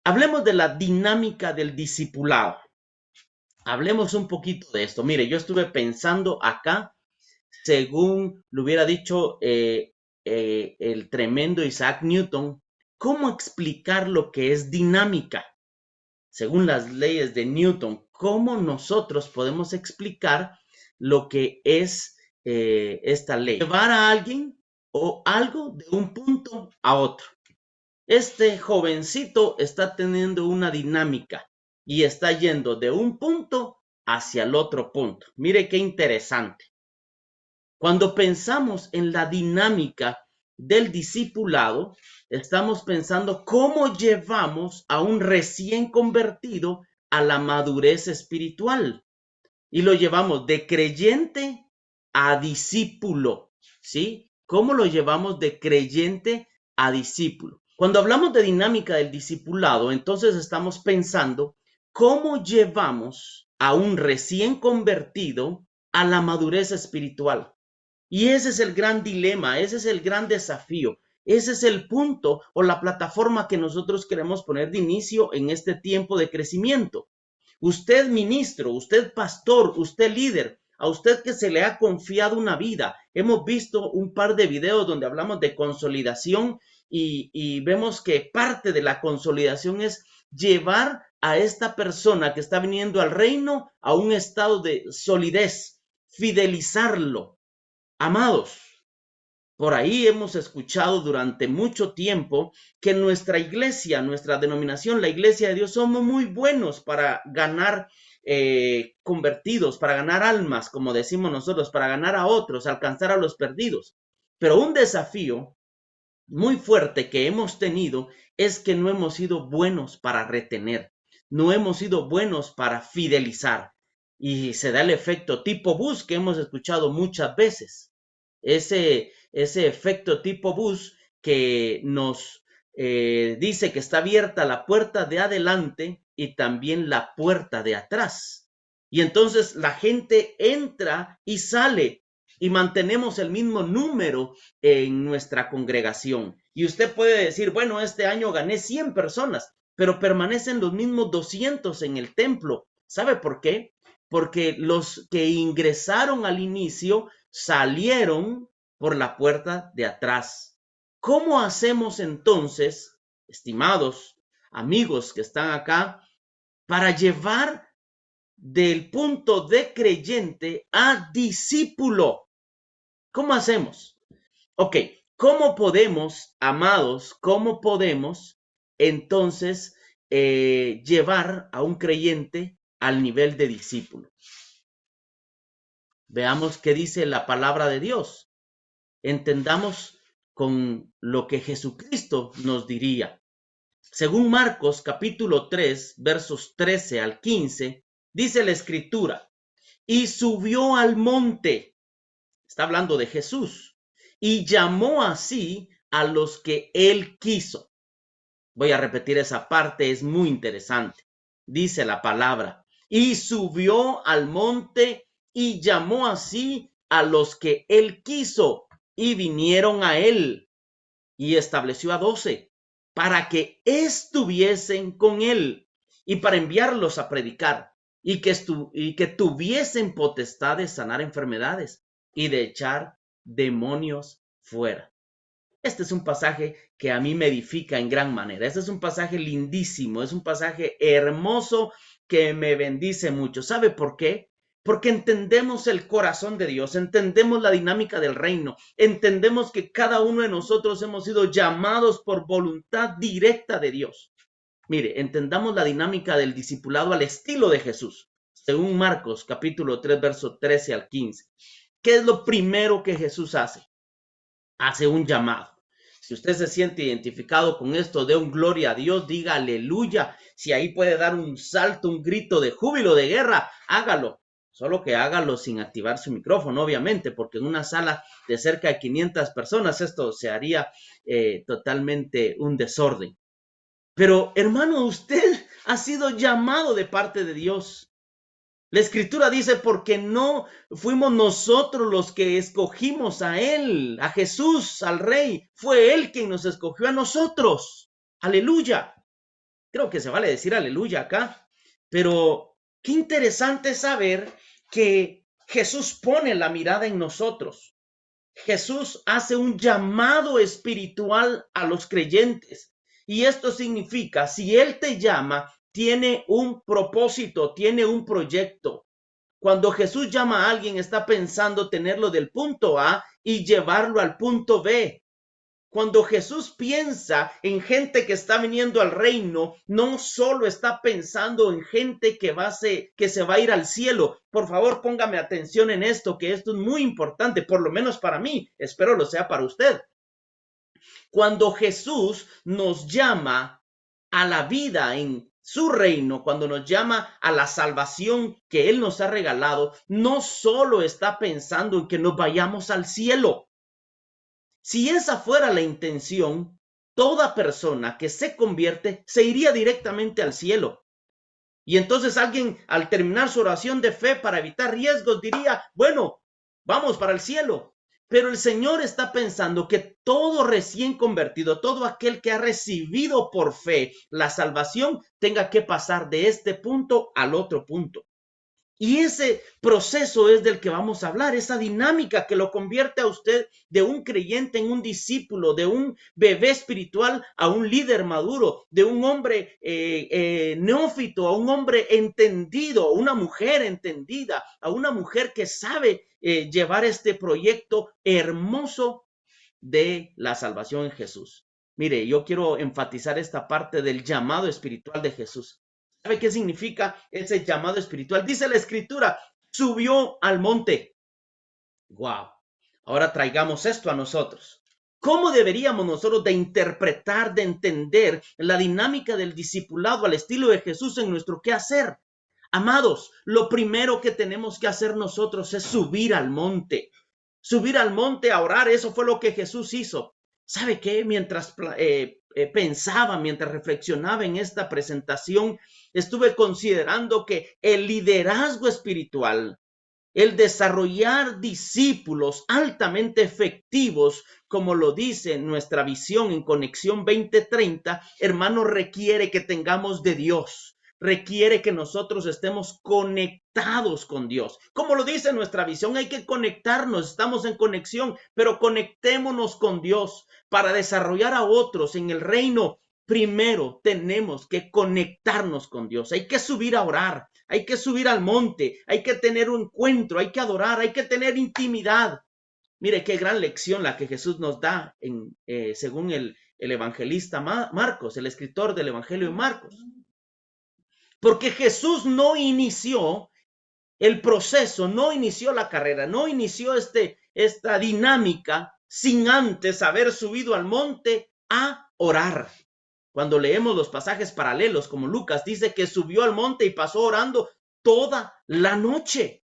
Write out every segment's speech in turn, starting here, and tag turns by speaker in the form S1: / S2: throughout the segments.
S1: Hablemos de la dinámica del discipulado. Hablemos un poquito de esto. Mire, yo estuve pensando acá, según lo hubiera dicho el tremendo Isaac Newton, ¿cómo explicar lo que es dinámica? Según las leyes de Newton, ¿cómo nosotros podemos explicar lo que es esta ley? Llevar a alguien o algo de un punto a otro. Este jovencito está teniendo una dinámica y está yendo de un punto hacia el otro punto. Mire qué interesante. Cuando pensamos en la dinámica del discipulado, estamos pensando cómo llevamos a un recién convertido a la madurez espiritual y lo llevamos de creyente a discípulo, ¿sí? ¿Cómo lo llevamos de creyente a discípulo? Cuando hablamos de dinámica del discipulado, entonces estamos pensando cómo llevamos a un recién convertido a la madurez espiritual. Y ese es el gran dilema, ese es el gran desafío, ese es el punto o la plataforma que nosotros queremos poner de inicio en este tiempo de crecimiento. Usted ministro, usted pastor, usted líder, a usted que se le ha confiado una vida. Hemos visto un par de videos donde hablamos de consolidación y vemos que parte de la consolidación es llevar a esta persona que está viniendo al reino a un estado de solidez, fidelizarlo. Amados, por ahí hemos escuchado durante mucho tiempo que nuestra iglesia, nuestra denominación, la iglesia de Dios, somos muy buenos para ganar convertidos, para ganar almas, como decimos nosotros, para ganar a otros, alcanzar a los perdidos. Pero un desafío muy fuerte que hemos tenido es que no hemos sido buenos para retener, no hemos sido buenos para fidelizar. Y se da el efecto tipo bus que hemos escuchado muchas veces. Ese efecto tipo bus que nos dice que está abierta la puerta de adelante y también la puerta de atrás. Y entonces la gente entra y sale y mantenemos el mismo número en nuestra congregación. Y usted puede decir, bueno, este año gané 100 personas, pero permanecen los mismos 200 en el templo. ¿Sabe por qué? Porque los que ingresaron al inicio salieron por la puerta de atrás. ¿Cómo hacemos entonces, estimados amigos que están acá, para llevar del punto de creyente a discípulo? ¿Cómo hacemos? Ok, ¿cómo podemos, amados, cómo podemos entonces llevar a un creyente al nivel de discípulo? Veamos qué dice la palabra de Dios. Entendamos con lo que Jesucristo nos diría. Según Marcos capítulo 3, versos 13 al 15, dice la escritura, y subió al monte, está hablando de Jesús, y llamó así a los que él quiso. Voy a repetir esa parte, es muy interesante. Dice la palabra, y subió al monte y llamó así a los que él quiso, y vinieron a él, y estableció a 12 para que estuviesen con él y para enviarlos a predicar y que tuviesen potestad de sanar enfermedades y de echar demonios fuera. Este es un pasaje que a mí me edifica en gran manera. Este es un pasaje lindísimo, es un pasaje hermoso que me bendice mucho. ¿Sabe por qué? Porque entendemos el corazón de Dios, entendemos la dinámica del reino, entendemos que cada uno de nosotros hemos sido llamados por voluntad directa de Dios. Mire, entendamos la dinámica del discipulado al estilo de Jesús, según Marcos capítulo 3, verso 13 al 15. ¿Qué es lo primero que Jesús hace? Hace un llamado. Si usted se siente identificado con esto, dé un gloria a Dios, diga aleluya. Si ahí puede dar un salto, un grito de júbilo, de guerra, hágalo. Solo que hágalo sin activar su micrófono, obviamente, porque en una sala de cerca de 500 personas esto se haría totalmente un desorden. Pero hermano, usted ha sido llamado de parte de Dios. La escritura dice, porque no fuimos nosotros los que escogimos a él, a Jesús, al Rey. Fue él quien nos escogió a nosotros. Aleluya. Creo que se vale decir aleluya acá, pero qué interesante saber que Jesús pone la mirada en nosotros. Jesús hace un llamado espiritual a los creyentes. Y esto significa, si Él te llama, tiene un propósito, tiene un proyecto. Cuando Jesús llama a alguien, está pensando tenerlo del punto A y llevarlo al punto B. Cuando Jesús piensa en gente que está viniendo al reino, no solo está pensando en gente que se va a ir al cielo. Por favor, póngame atención en esto, que esto es muy importante, por lo menos para mí, espero lo sea para usted. Cuando Jesús nos llama a la vida en su reino, cuando nos llama a la salvación que Él nos ha regalado, no solo está pensando en que nos vayamos al cielo. Si esa fuera la intención, toda persona que se convierte se iría directamente al cielo. Y entonces alguien, al terminar su oración de fe para evitar riesgos, diría, bueno, vamos para el cielo. Pero el Señor está pensando que todo recién convertido, todo aquel que ha recibido por fe la salvación, tenga que pasar de este punto al otro punto. Y ese proceso es del que vamos a hablar, esa dinámica que lo convierte a usted de un creyente en un discípulo, de un bebé espiritual a un líder maduro, de un hombre neófito a un hombre entendido, a una mujer entendida, a una mujer que sabe llevar este proyecto hermoso de la salvación en Jesús. Mire, yo quiero enfatizar esta parte del llamado espiritual de Jesús. ¿Sabe qué significa ese llamado espiritual? Dice la Escritura, subió al monte. Wow. Ahora traigamos esto a nosotros. ¿Cómo deberíamos nosotros de interpretar, de entender la dinámica del discipulado al estilo de Jesús en nuestro quehacer? Amados, lo primero que tenemos que hacer nosotros es subir al monte. Subir al monte a orar, eso fue lo que Jesús hizo. ¿Sabe qué? Mientras pensaba, mientras reflexionaba en esta presentación, estuve considerando que el liderazgo espiritual, el desarrollar discípulos altamente efectivos, como lo dice nuestra visión en Conexión 2030, hermano, requiere que tengamos de Dios. Requiere que nosotros estemos conectados con Dios. Como lo dice nuestra visión, hay que conectarnos, estamos en conexión, pero conectémonos con Dios para desarrollar a otros en el reino. Primero tenemos que conectarnos con Dios, hay que subir a orar, hay que subir al monte, hay que tener un encuentro, hay que adorar, hay que tener intimidad. Mire qué gran lección la que Jesús nos da según el evangelista Marcos, el escritor del Evangelio de Marcos. Porque Jesús no inició el proceso, no inició la carrera, no inició esta dinámica sin antes haber subido al monte a orar. Cuando leemos los pasajes paralelos, como Lucas, dice que subió al monte y pasó orando toda la noche.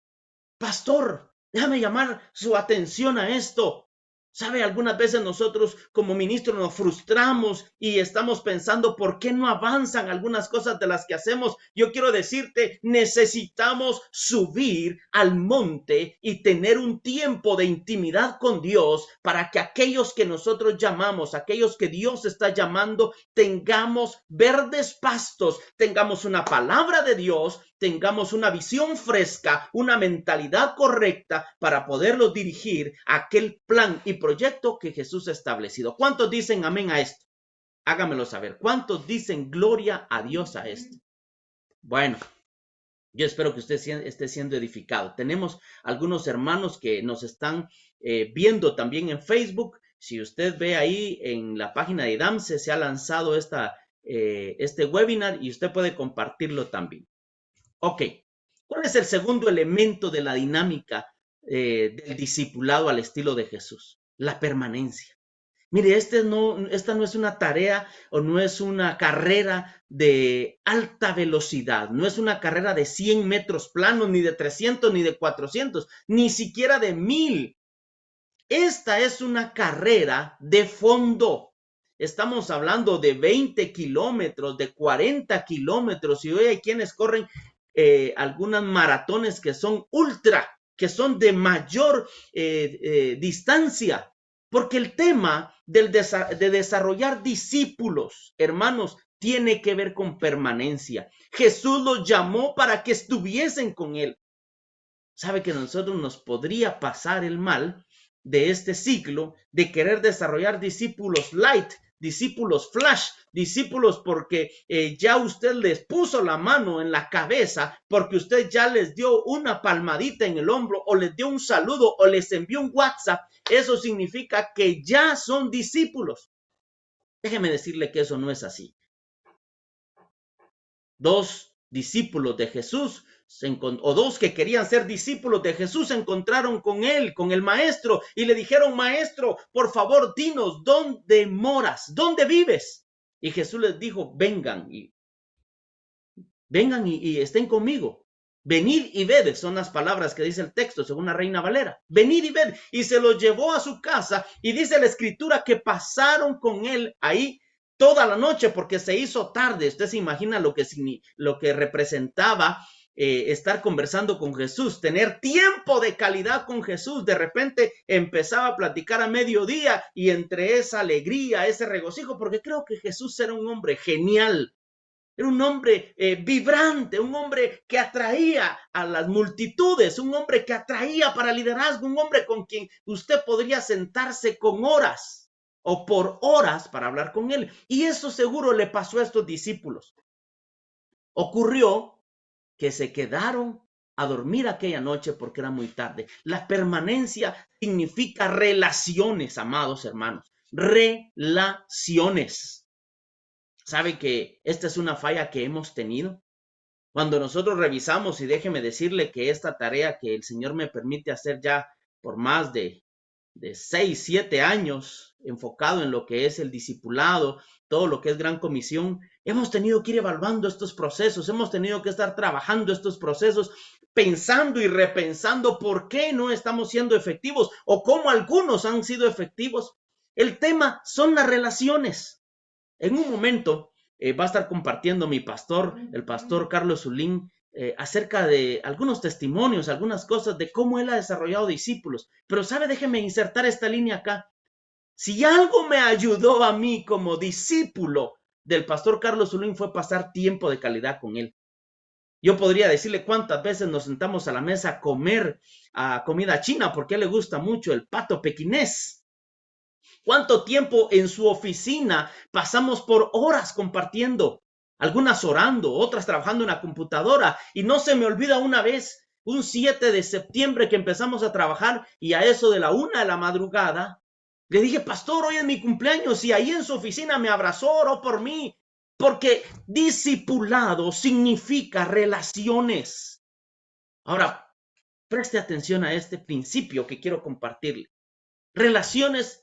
S1: Pastor, déjame llamar su atención a esto. ¿Sabe? Algunas veces nosotros como ministros nos frustramos y estamos pensando por qué no avanzan algunas cosas de las que hacemos. Yo quiero decirte, necesitamos subir al monte y tener un tiempo de intimidad con Dios para que aquellos que nosotros llamamos, aquellos que Dios está llamando, tengamos verdes pastos, tengamos una palabra de Dios, tengamos una visión fresca, una mentalidad correcta para poderlos dirigir a aquel plan y proyecto que Jesús ha establecido. ¿Cuántos dicen amén a esto? Hágamelo saber. ¿Cuántos dicen gloria a Dios a esto? Bueno, yo espero que usted esté siendo edificado. Tenemos algunos hermanos que nos están viendo también en Facebook. Si usted ve ahí en la página de DAMSE, se ha lanzado este webinar y usted puede compartirlo también. Ok, ¿cuál es el segundo elemento de la dinámica del discipulado al estilo de Jesús? La permanencia. Mire, esta no es una tarea o no es una carrera de alta velocidad, no es una carrera de 100 metros planos, ni de 300, ni de 400, ni siquiera de 1000. Esta es una carrera de fondo. Estamos hablando de 20 kilómetros, de 40 kilómetros, y hoy hay quienes corren algunas maratones que son ultra, que son de mayor distancia, porque el tema de desarrollar discípulos, hermanos, tiene que ver con permanencia. Jesús los llamó para que estuviesen con él. Sabe que a nosotros nos podría pasar el mal de este ciclo de querer desarrollar discípulos light, discípulos flash, discípulos porque ya usted les puso la mano en la cabeza, porque usted ya les dio una palmadita en el hombro o les dio un saludo o les envió un WhatsApp. Eso significa que ya son discípulos. Déjeme decirle que eso no es así. Dos discípulos de Jesús o dos que querían ser discípulos de Jesús se encontraron con él, con el maestro, y le dijeron: maestro, por favor, dinos, ¿dónde moras? ¿Dónde vives? Y Jesús les dijo: vengan y estén conmigo. Venid y ved, son las palabras que dice el texto según la Reina Valera. Venid y ved. Y se los llevó a su casa, y dice la escritura que pasaron con él ahí toda la noche porque se hizo tarde. Usted se imagina lo que representaba estar conversando con Jesús, tener tiempo de calidad con Jesús. De repente empezaba a platicar a mediodía, y entre esa alegría, ese regocijo, porque creo que Jesús era un hombre genial. Era un hombre vibrante, un hombre que atraía a las multitudes, un hombre que atraía para liderazgo, un hombre con quien usted podría sentarse con horas o por horas para hablar con él. Y eso seguro le pasó a estos discípulos. Ocurrió que se quedaron a dormir aquella noche porque era muy tarde. La permanencia significa relaciones, amados hermanos, relaciones. ¿Sabe que esta es una falla que hemos tenido? Cuando nosotros revisamos, y déjeme decirle que esta tarea que el Señor me permite hacer ya por más de 6, 7 años, enfocado en lo que es el discipulado, todo lo que es Gran Comisión, hemos tenido que ir evaluando estos procesos, hemos tenido que estar trabajando estos procesos, pensando y repensando por qué no estamos siendo efectivos o cómo algunos han sido efectivos. El tema son las relaciones. En un momento va a estar compartiendo mi pastor, el pastor Carlos Zulín, acerca de algunos testimonios, algunas cosas de cómo él ha desarrollado discípulos. Pero sabe, déjeme insertar esta línea acá. Si algo me ayudó a mí como discípulo del pastor Carlos Zulín fue pasar tiempo de calidad con él. Yo podría decirle cuántas veces nos sentamos a la mesa a comer comida china, porque a él le gusta mucho el pato pequinés. ¿Cuánto tiempo en su oficina pasamos por horas compartiendo? Algunas orando, otras trabajando en la computadora. Y no se me olvida una vez, un 7 de septiembre que empezamos a trabajar, y a eso de la 1 de la madrugada, le dije: pastor, hoy es mi cumpleaños, y ahí en su oficina me abrazó, oró por mí. Porque discipulado significa relaciones. Ahora, preste atención a este principio que quiero compartirle. Relaciones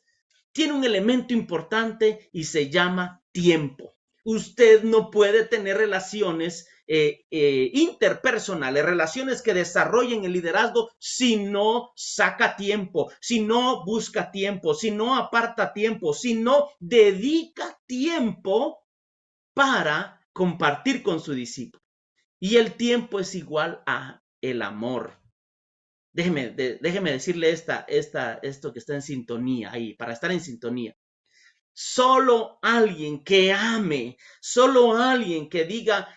S1: tiene un elemento importante y se llama tiempo. Usted no puede tener relaciones interpersonales, relaciones que desarrollen el liderazgo, si no saca tiempo, si no busca tiempo, si no aparta tiempo, si no dedica tiempo para compartir con su discípulo. Y el tiempo es igual a el amor. Déjeme decirle esto que está en sintonía ahí, para estar en sintonía. Solo alguien que ame, solo alguien que diga,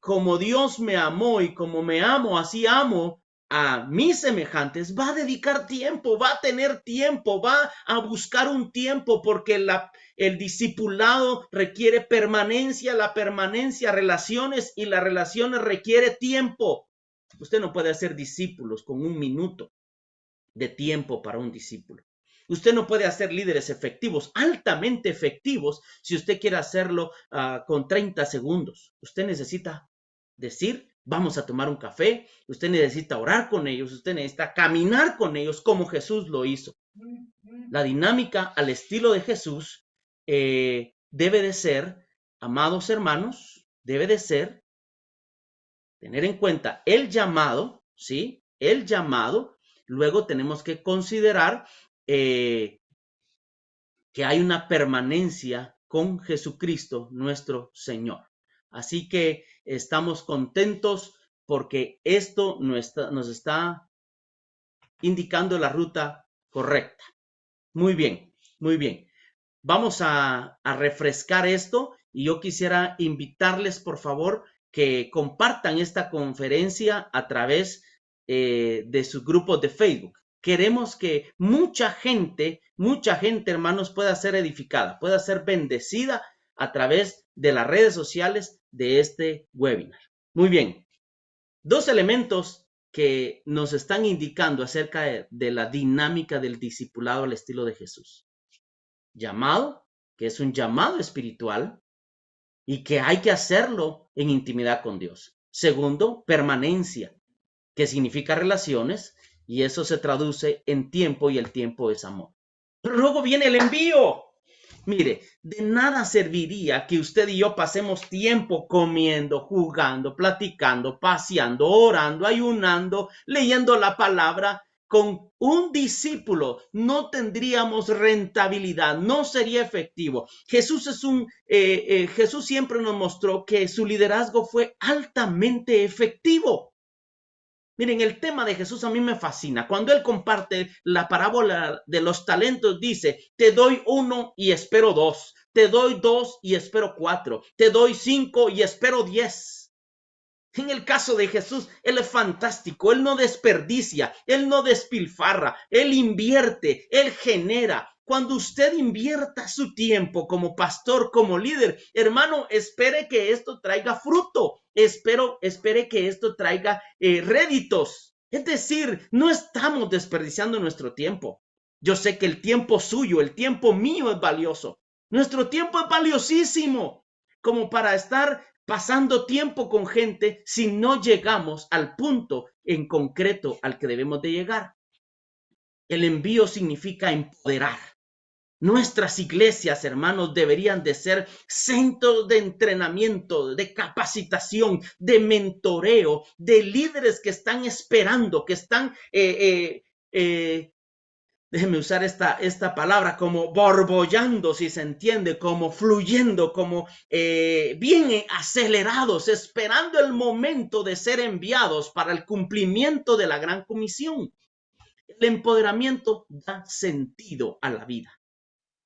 S1: como Dios me amó y como me amo, así amo a mis semejantes, va a dedicar tiempo, va a tener tiempo, va a buscar un tiempo, porque el discipulado requiere permanencia, la permanencia relaciones, y las relaciones requiere tiempo. Usted no puede hacer discípulos con 1 minuto de tiempo para un discípulo. Usted no puede hacer líderes efectivos, altamente efectivos, si usted quiere hacerlo con 30 segundos. Usted necesita decir: vamos a tomar un café. Usted necesita orar con ellos. Usted necesita caminar con ellos como Jesús lo hizo. La dinámica al estilo de Jesús debe de ser, amados hermanos, debe de ser tener en cuenta el llamado, ¿sí? El llamado. Luego tenemos que considerar que hay una permanencia con Jesucristo nuestro Señor. Así que estamos contentos porque esto nos está indicando la ruta correcta. Muy bien, muy bien. Vamos a refrescar esto y yo quisiera invitarles, por favor, que compartan esta conferencia a través de sus grupos de Facebook. Queremos que mucha gente, hermanos, pueda ser edificada, pueda ser bendecida a través de las redes sociales de este webinar. Muy bien, dos elementos que nos están indicando acerca de la dinámica del discipulado al estilo de Jesús. Llamado, que es un llamado espiritual y que hay que hacerlo en intimidad con Dios. Segundo, permanencia, que significa relaciones, y eso se traduce en tiempo, y el tiempo es amor. Pero luego viene el envío. Mire, de nada serviría que usted y yo pasemos tiempo comiendo, jugando, platicando, paseando, orando, ayunando, leyendo la palabra. Con un discípulo no tendríamos rentabilidad, no sería efectivo. Jesús siempre nos mostró que su liderazgo fue altamente efectivo. Miren, el tema de Jesús a mí me fascina. Cuando él comparte la parábola de los talentos, dice, te doy 1 y espero 2, te doy 2 y espero 4, te doy 5 y espero 10. En el caso de Jesús, él es fantástico, él no desperdicia, él no despilfarra, él invierte, él genera. Cuando usted invierta su tiempo como pastor, como líder, hermano, espere que esto traiga fruto. Espere que esto traiga réditos. Es decir, no estamos desperdiciando nuestro tiempo. Yo sé que el tiempo suyo, el tiempo mío es valioso. Nuestro tiempo es valiosísimo como para estar pasando tiempo con gente si no llegamos al punto en concreto al que debemos de llegar. El envío significa empoderar. Nuestras iglesias, hermanos, deberían de ser centros de entrenamiento, de capacitación, de mentoreo, de líderes que están esperando, que están, déjenme usar esta palabra, como borbollando, si se entiende, como fluyendo, como bien acelerados, esperando el momento de ser enviados para el cumplimiento de la gran comisión. El empoderamiento da sentido a la vida.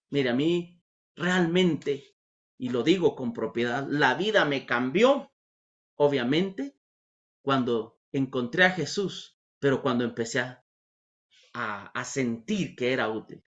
S1: Mire, a mí realmente, y lo digo con propiedad, la vida me cambió, obviamente, cuando encontré a Jesús, pero cuando empecé a sentir que era útil.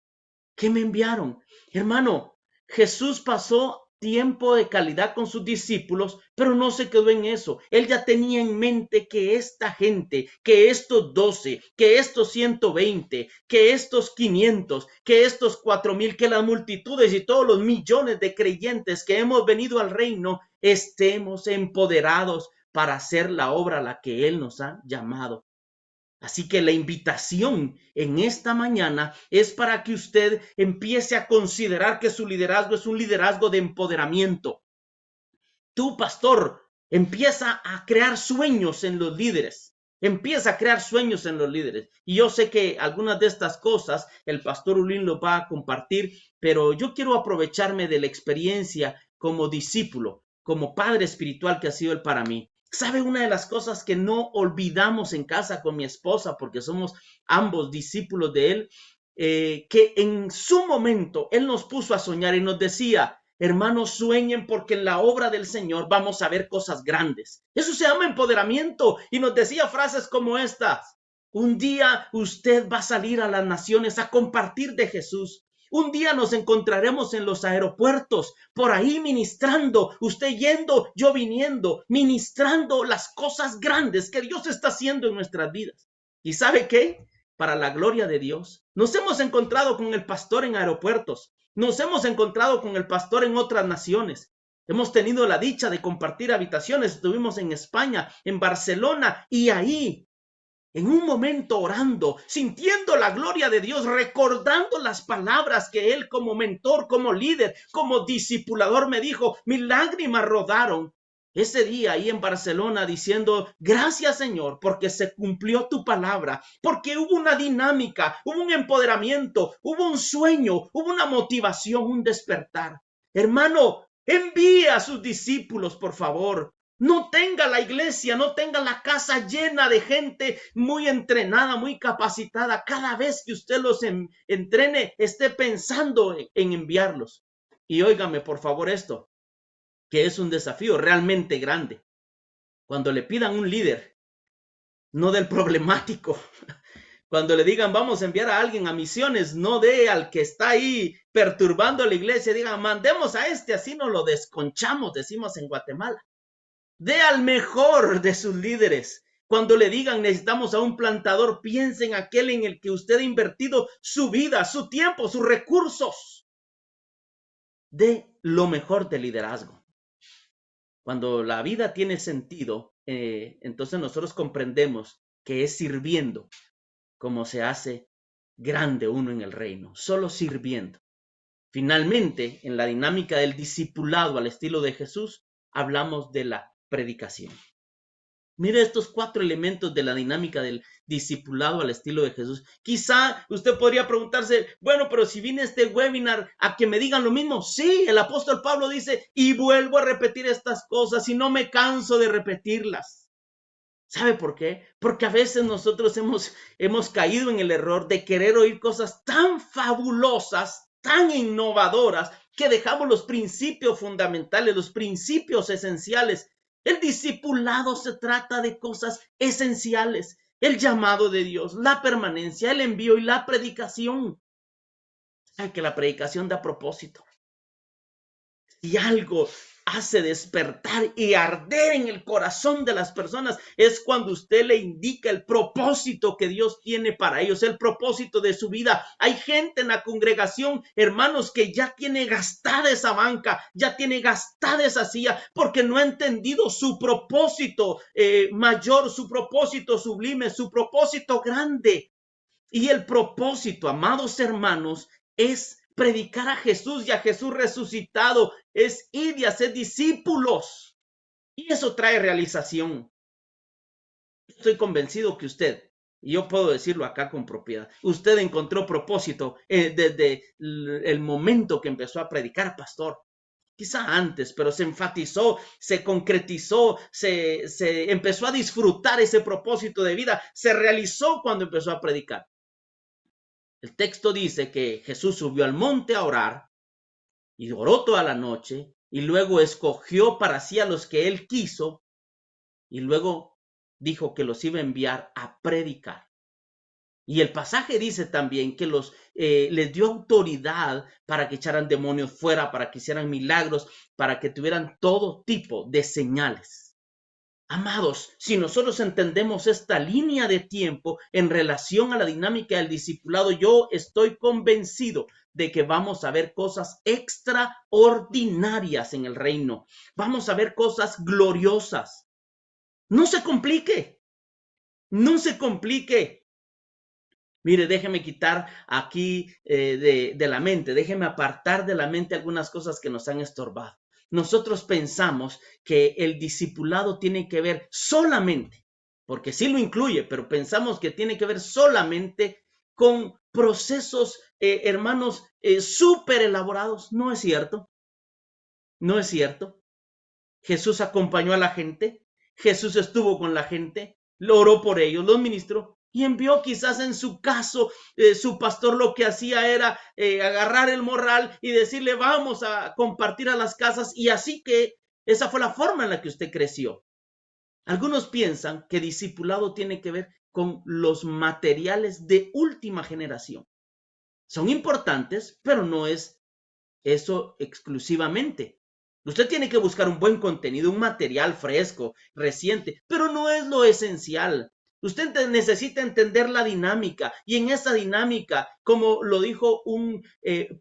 S1: ¿Qué me enviaron? Hermano, Jesús pasó tiempo de calidad con sus discípulos, pero no se quedó en eso. Él ya tenía en mente que esta gente, que estos 12, que estos 120, que estos 500, que estos 4,000, que las multitudes y todos los millones de creyentes que hemos venido al reino, estemos empoderados para hacer la obra a la que Él nos ha llamado. Así que la invitación en esta mañana es para que usted empiece a considerar que su liderazgo es un liderazgo de empoderamiento. Tú, pastor, empieza a crear sueños en los líderes. Empieza a crear sueños en los líderes. Y yo sé que algunas de estas cosas el pastor Ulín lo va a compartir, pero yo quiero aprovecharme de la experiencia como discípulo, como padre espiritual que ha sido él para mí. ¿Sabe una de las cosas que no olvidamos en casa con mi esposa, porque somos ambos discípulos de él? Que en su momento él nos puso a soñar y nos decía, hermanos, sueñen porque en la obra del Señor vamos a ver cosas grandes. Eso se llama empoderamiento. Y nos decía frases como estas. Un día usted va a salir a las naciones a compartir de Jesús. Un día nos encontraremos en los aeropuertos, por ahí ministrando, usted yendo, yo viniendo, ministrando las cosas grandes que Dios está haciendo en nuestras vidas. ¿Y sabe qué? Para la gloria de Dios, nos hemos encontrado con el pastor en aeropuertos, nos hemos encontrado con el pastor en otras naciones. Hemos tenido la dicha de compartir habitaciones, estuvimos en España, en Barcelona, y ahí en un momento orando, sintiendo la gloria de Dios, recordando las palabras que Él como mentor, como líder, como discipulador me dijo, mis lágrimas rodaron ese día ahí en Barcelona diciendo, gracias Señor, porque se cumplió tu palabra, porque hubo una dinámica, hubo un empoderamiento, hubo un sueño, hubo una motivación, un despertar. Hermano, envíe a sus discípulos, por favor. No tenga la iglesia, no tenga la casa llena de gente muy entrenada, muy capacitada. Cada vez que usted los entrene, esté pensando en enviarlos. Y óigame, por favor, esto. que es un desafío realmente grande. Cuando le pidan un líder, no del problemático. Cuando le digan, vamos a enviar a alguien a misiones, no de al que está ahí perturbando a la iglesia. Digan, mandemos a este, así nos lo desconchamos, decimos en Guatemala. De al mejor de sus líderes. Cuando le digan, necesitamos a un plantador, piensen en aquel en el que usted ha invertido su vida, su tiempo, sus recursos. De lo mejor del liderazgo. Cuando la vida tiene sentido, entonces nosotros comprendemos que es sirviendo como se hace grande uno en el reino, solo sirviendo. Finalmente, en la dinámica del discipulado al estilo de Jesús, hablamos de la predicación. Mire estos 4 elementos de la dinámica del discipulado al estilo de Jesús. Quizá usted podría preguntarse, bueno, pero si vine a este webinar a que me digan lo mismo. Sí, el apóstol Pablo dice, y vuelvo a repetir estas cosas y no me canso de repetirlas. ¿Sabe por qué? Porque a veces nosotros hemos caído en el error de querer oír cosas tan fabulosas, tan innovadoras, que dejamos los principios fundamentales, los principios esenciales. El discipulado se trata de cosas esenciales, el llamado de Dios, la permanencia, el envío y la predicación. ¿Sabe que la predicación da propósito? Si algo hace despertar y arder en el corazón de las personas, es cuando usted le indica el propósito que Dios tiene para ellos, el propósito de su vida. Hay gente en la congregación, hermanos, que ya tiene gastada esa banca, ya tiene gastada esa silla, porque no ha entendido su propósito mayor, su propósito sublime, su propósito grande. Y el propósito, amados hermanos, es predicar a Jesús y a Jesús resucitado, es ir y hacer discípulos. Y eso trae realización. Estoy convencido que usted, y yo puedo decirlo acá con propiedad, usted encontró propósito desde el momento que empezó a predicar, pastor. Quizá antes, pero se enfatizó, se concretizó, se empezó a disfrutar ese propósito de vida, se realizó cuando empezó a predicar. El texto dice que Jesús subió al monte a orar y oró toda la noche y luego escogió para sí a los que él quiso y luego dijo que los iba a enviar a predicar. Y el pasaje dice también que les dio autoridad para que echaran demonios fuera, para que hicieran milagros, para que tuvieran todo tipo de señales. Amados, si nosotros entendemos esta línea de tiempo en relación a la dinámica del discipulado, yo estoy convencido de que vamos a ver cosas extraordinarias en el reino. Vamos a ver cosas gloriosas. No se complique. No se complique. Mire, déjeme quitar aquí de la mente, déjeme apartar de la mente algunas cosas que nos han estorbado. Nosotros pensamos que el discipulado tiene que ver solamente, porque sí lo incluye, pero pensamos que tiene que ver solamente con procesos, hermanos, súper elaborados. No es cierto. No es cierto. Jesús acompañó a la gente, Jesús estuvo con la gente, lo oró por ellos, los ministró y envió. Quizás en su caso, su pastor lo que hacía era agarrar el morral y decirle vamos a compartir a las casas, y así que esa fue la forma en la que usted creció. Algunos piensan que discipulado tiene que ver con los materiales de última generación. Son importantes, pero no es eso exclusivamente. Usted tiene que buscar un buen contenido, un material fresco, reciente, pero no es lo esencial. Usted necesita entender la dinámica, y en esa dinámica, como lo dijo un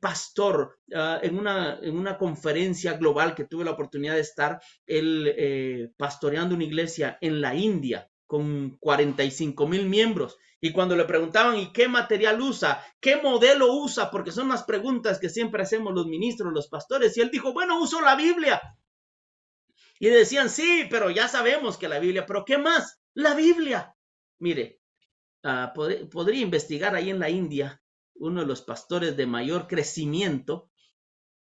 S1: pastor en una conferencia global que tuve la oportunidad de estar, él pastoreando una iglesia en la India con 45,000 miembros. Y cuando le preguntaban, ¿y qué material usa? ¿Qué modelo usa? Porque son las preguntas que siempre hacemos los ministros, los pastores. Y él dijo, bueno, uso la Biblia. Y decían, sí, pero ya sabemos que la Biblia, ¿pero qué más? La Biblia. Mire, podría investigar ahí en la India, uno de los pastores de mayor crecimiento,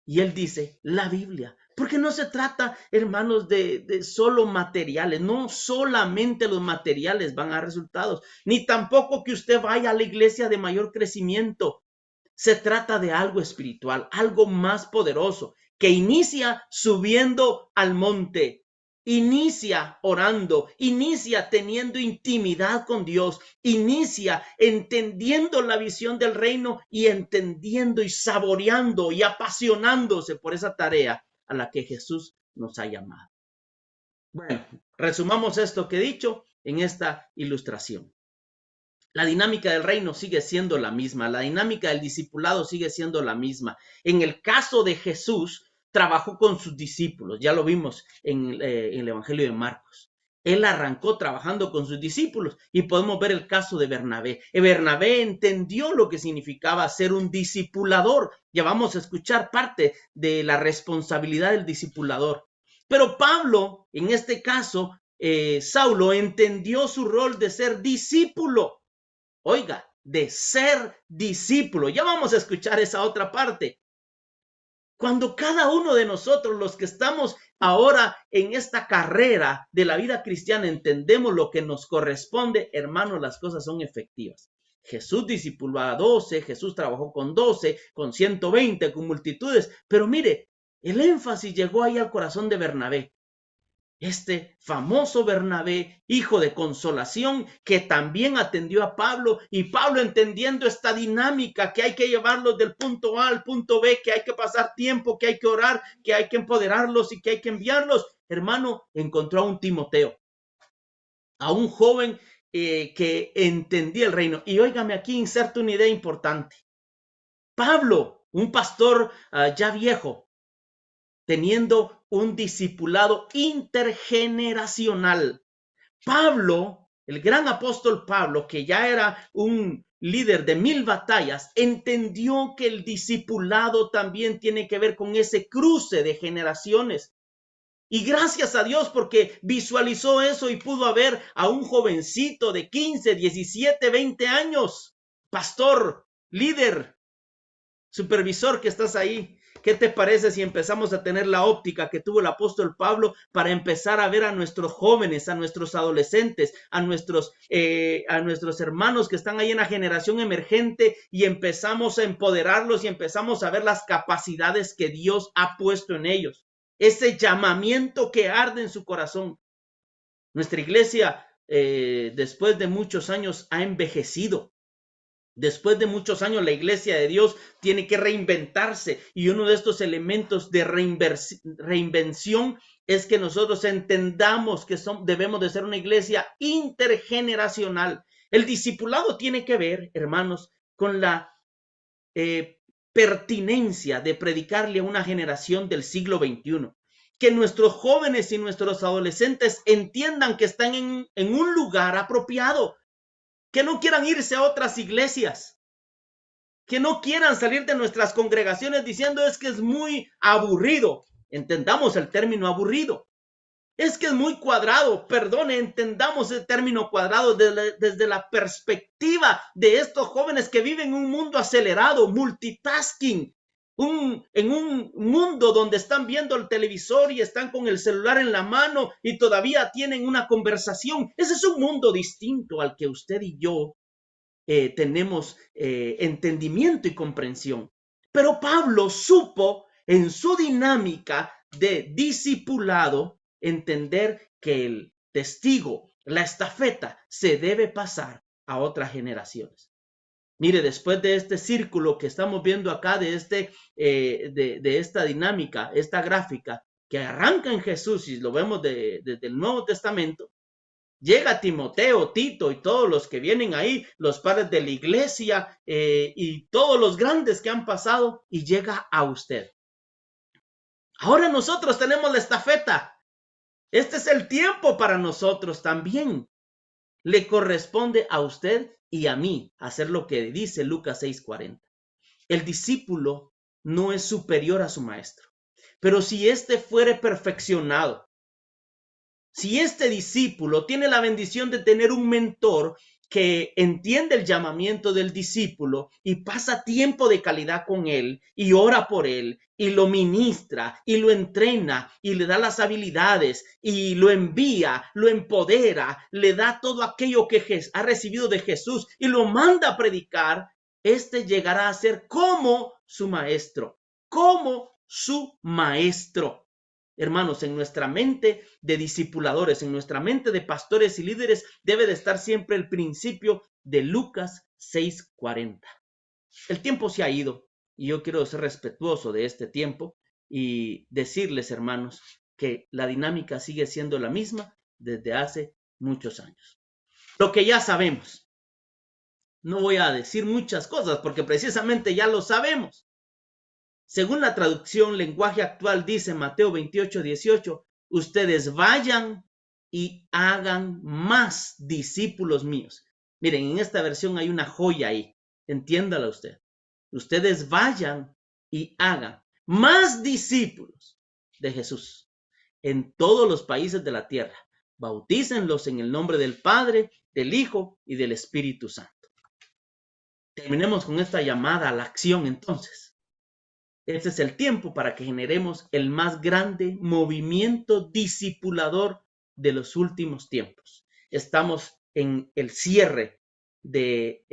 S1: y él dice, la Biblia. Porque no se trata, hermanos, de solo materiales. No solamente los materiales van a dar resultados, ni tampoco que usted vaya a la iglesia de mayor crecimiento. Se trata de algo espiritual, algo más poderoso. que inicia subiendo al monte. Inicia orando, inicia teniendo intimidad con Dios, inicia entendiendo la visión del reino y entendiendo y saboreando y apasionándose por esa tarea a la que Jesús nos ha llamado. Bueno, resumamos esto que he dicho en esta ilustración. La dinámica del reino sigue siendo la misma, la dinámica del discipulado sigue siendo la misma. En el caso de Jesús, trabajó con sus discípulos, ya lo vimos en el Evangelio de Marcos. Él arrancó trabajando con sus discípulos y podemos ver el caso de Bernabé. Bernabé entendió lo que significaba ser un discipulador. Ya vamos a escuchar parte de la responsabilidad del discipulador. Pero Pablo, en este caso, Saulo, entendió su rol de ser discípulo. Oiga, de ser discípulo. Ya vamos a escuchar esa otra parte. Cuando cada uno de nosotros, los que estamos ahora en esta carrera de la vida cristiana, entendemos lo que nos corresponde, hermanos, las cosas son efectivas. Jesús discipuló a 12, Jesús trabajó con 12, con 120, con multitudes. Pero mire, el énfasis llegó ahí al corazón de Bernabé. Este famoso Bernabé, hijo de consolación, que también atendió a Pablo, y Pablo entendiendo esta dinámica que hay que llevarlos del punto A al punto B, que hay que pasar tiempo, que hay que orar, que hay que empoderarlos y que hay que enviarlos. Hermano, encontró a un Timoteo, a un joven que entendía el reino. Y óigame, aquí inserto una idea importante. Pablo, un pastor ya viejo, teniendo un discipulado intergeneracional. Pablo, el gran apóstol Pablo, que ya era un líder de 1000 batallas, entendió que el discipulado también tiene que ver con ese cruce de generaciones. Y gracias a Dios porque visualizó eso y pudo ver a un jovencito de 15, 17, 20 años, pastor, líder, supervisor que estás ahí. ¿Qué te parece si empezamos a tener la óptica que tuvo el apóstol Pablo para empezar a ver a nuestros jóvenes, a nuestros adolescentes, a nuestros hermanos que están ahí en la generación emergente y empezamos a empoderarlos y empezamos a ver las capacidades que Dios ha puesto en ellos? Ese llamamiento que arde en su corazón. Nuestra iglesia, después de muchos años, ha envejecido. Después de muchos años, la iglesia de Dios tiene que reinventarse, y uno de estos elementos de reinvención es que nosotros entendamos que debemos de ser una iglesia intergeneracional. El discipulado tiene que ver, hermanos, con la pertinencia de predicarle a una generación del siglo XXI. Que nuestros jóvenes y nuestros adolescentes entiendan que están en un lugar apropiado. Que no quieran irse a otras iglesias, que no quieran salir de nuestras congregaciones diciendo es que es muy aburrido. Entendamos el término aburrido. Es que es muy cuadrado. Perdone, entendamos el término cuadrado desde la perspectiva de estos jóvenes que viven en un mundo acelerado, multitasking, en un mundo donde están viendo el televisor y están con el celular en la mano y todavía tienen una conversación. Ese es un mundo distinto al que usted y yo tenemos entendimiento y comprensión. Pero Pablo supo en su dinámica de discipulado entender que el testigo, la estafeta, se debe pasar a otras generaciones. Mire, después de este círculo que estamos viendo acá, de esta dinámica, esta gráfica, que arranca en Jesús y lo vemos desde el Nuevo Testamento, llega Timoteo, Tito y todos los que vienen ahí, los padres de la iglesia y todos los grandes que han pasado, y llega a usted. Ahora nosotros tenemos la estafeta. Este es el tiempo para nosotros también. Le corresponde a usted y a mí hacer lo que dice Lucas 6:40. El discípulo no es superior a su maestro, pero si éste fuere perfeccionado, si este discípulo tiene la bendición de tener un mentor que entiende el llamamiento del discípulo y pasa tiempo de calidad con él y ora por él y lo ministra y lo entrena y le da las habilidades y lo envía, lo empodera, le da todo aquello que ha recibido de Jesús y lo manda a predicar, este llegará a ser como su maestro, como su maestro. Hermanos, en nuestra mente de discipuladores, en nuestra mente de pastores y líderes, debe de estar siempre el principio de Lucas 6:40. El tiempo se ha ido y yo quiero ser respetuoso de este tiempo y decirles, hermanos, que la dinámica sigue siendo la misma desde hace muchos años. Lo que ya sabemos. No voy a decir muchas cosas porque precisamente ya lo sabemos. Según la traducción lenguaje actual dice Mateo 28:18, ustedes vayan y hagan más discípulos míos. Miren, en esta versión hay una joya ahí. Entiéndala usted. Ustedes vayan y hagan más discípulos de Jesús en todos los países de la tierra. Bautícenlos en el nombre del Padre, del Hijo y del Espíritu Santo. Terminemos con esta llamada a la acción entonces. Este es el tiempo para que generemos el más grande movimiento discipulador de los últimos tiempos. Estamos en el cierre de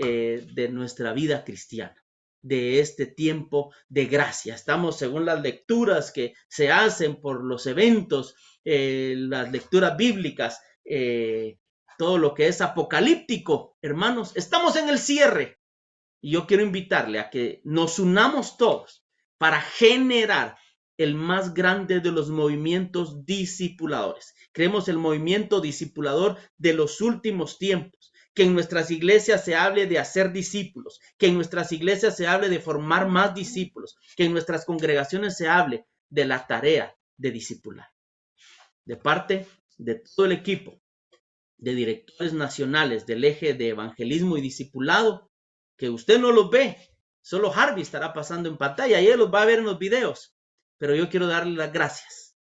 S1: nuestra vida cristiana, de este tiempo de gracia. Estamos, según las lecturas que se hacen por los eventos, las lecturas bíblicas, todo lo que es apocalíptico, hermanos, estamos en el cierre. Y yo quiero invitarle a que nos unamos todos para generar el más grande de los movimientos discipuladores. Creemos el movimiento discipulador de los últimos tiempos. Que en nuestras iglesias se hable de hacer discípulos. Que en nuestras iglesias se hable de formar más discípulos. Que en nuestras congregaciones se hable de la tarea de discipular. De parte de todo el equipo de directores nacionales del eje de evangelismo y discipulado, que usted no los ve, solo Harvey estará pasando en pantalla y él los va a ver en los videos, pero yo quiero darle las gracias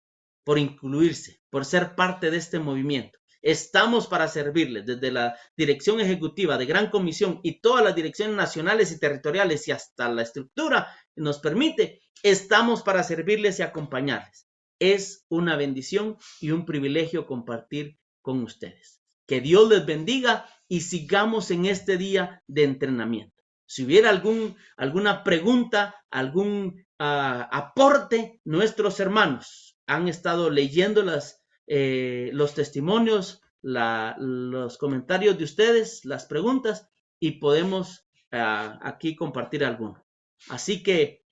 S1: por incluirse, por ser parte de este movimiento. Estamos para servirles desde la dirección ejecutiva de Gran Comisión y todas las direcciones nacionales y territoriales y hasta la estructura que nos permite, estamos para servirles y acompañarles. Es una bendición y un privilegio compartir con ustedes. Que Dios les bendiga y sigamos en este día de entrenamiento. Si hubiera alguna pregunta, algún aporte, nuestros hermanos han estado leyendo los testimonios, los comentarios de ustedes, las preguntas, y podemos aquí compartir alguno. Así que,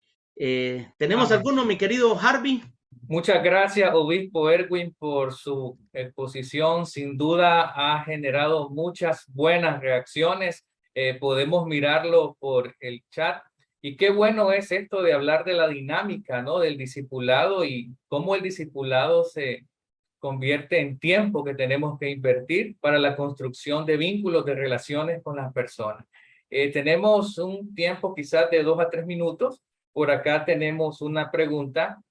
S1: ¿tenemos alguno, mi querido Harvey?
S2: Muchas gracias, Obispo Erwin, por su exposición. Sin duda ha generado muchas buenas reacciones. Podemos mirarlo por el chat. Y qué bueno es esto de hablar de la dinámica, ¿no? Del discipulado y cómo el discipulado se convierte en tiempo que tenemos que invertir para la construcción de vínculos, de relaciones con las personas. Tenemos un tiempo quizás de 2 a 3 minutos. Por acá tenemos una pregunta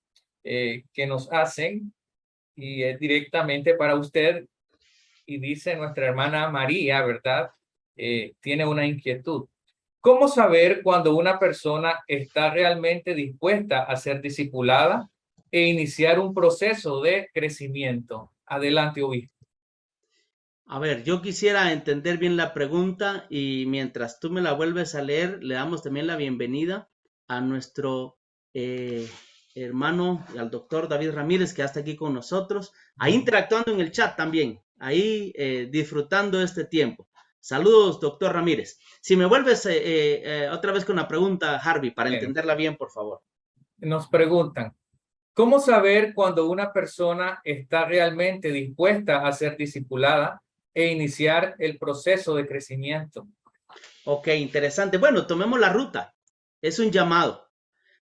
S2: que nos hacen y es directamente para usted y dice nuestra hermana María, ¿verdad? Tiene una inquietud. ¿Cómo saber cuando una persona está realmente dispuesta a ser discipulada e iniciar un proceso de crecimiento? Adelante, obispo.
S1: A ver, yo quisiera entender bien la pregunta y mientras tú me la vuelves a leer, le damos también la bienvenida a nuestro hermano, al doctor David Ramírez, que está aquí con nosotros, ahí interactuando en el chat también, ahí disfrutando este tiempo. Saludos, doctor Ramírez. Si me vuelves otra vez con la pregunta, Harvey, para entenderla bien, por favor.
S2: Nos preguntan, ¿cómo saber cuando una persona está realmente dispuesta a ser discipulada e iniciar el proceso de crecimiento?
S1: Ok, interesante. Bueno, tomemos la ruta. Es un llamado.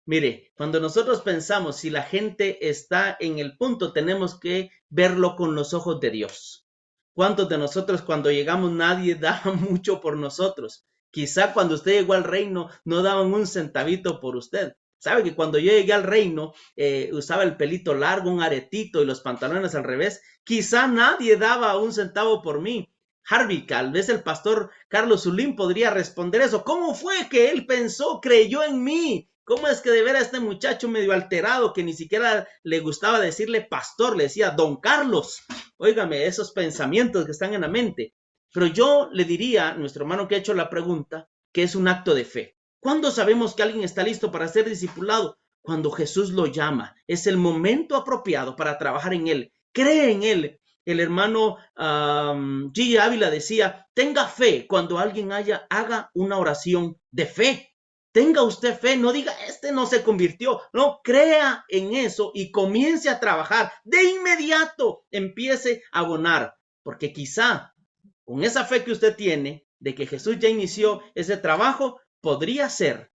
S1: Mire, cuando nosotros pensamos si la gente está en el punto, tenemos que verlo con los ojos de Dios. ¿Cuántos de nosotros cuando llegamos nadie daba mucho por nosotros? Quizá cuando usted llegó al reino no daban un centavito por usted. ¿Sabe que cuando yo llegué al reino usaba el pelito largo, un aretito y los pantalones al revés? Quizá nadie daba un centavo por mí. Harvey, tal vez el pastor Carlos Zulín podría responder eso. ¿Cómo fue que él pensó, creyó en mí? ¿Cómo es que de ver a este muchacho medio alterado que ni siquiera le gustaba decirle pastor, le decía don Carlos? Óigame, esos pensamientos que están en la mente. Pero yo le diría a nuestro hermano que ha hecho la pregunta que es un acto de fe. ¿Cuándo sabemos que alguien está listo para ser discipulado? cuando Jesús lo llama. Es el momento apropiado para trabajar en Él. Cree en Él. El hermano G. Ávila decía, tenga fe cuando alguien haga una oración de fe. Tenga usted fe, no diga, este no se convirtió. No, crea en eso y comience a trabajar. De inmediato empiece a abonar, porque quizá con esa fe que usted tiene de que Jesús ya inició ese trabajo, podría ser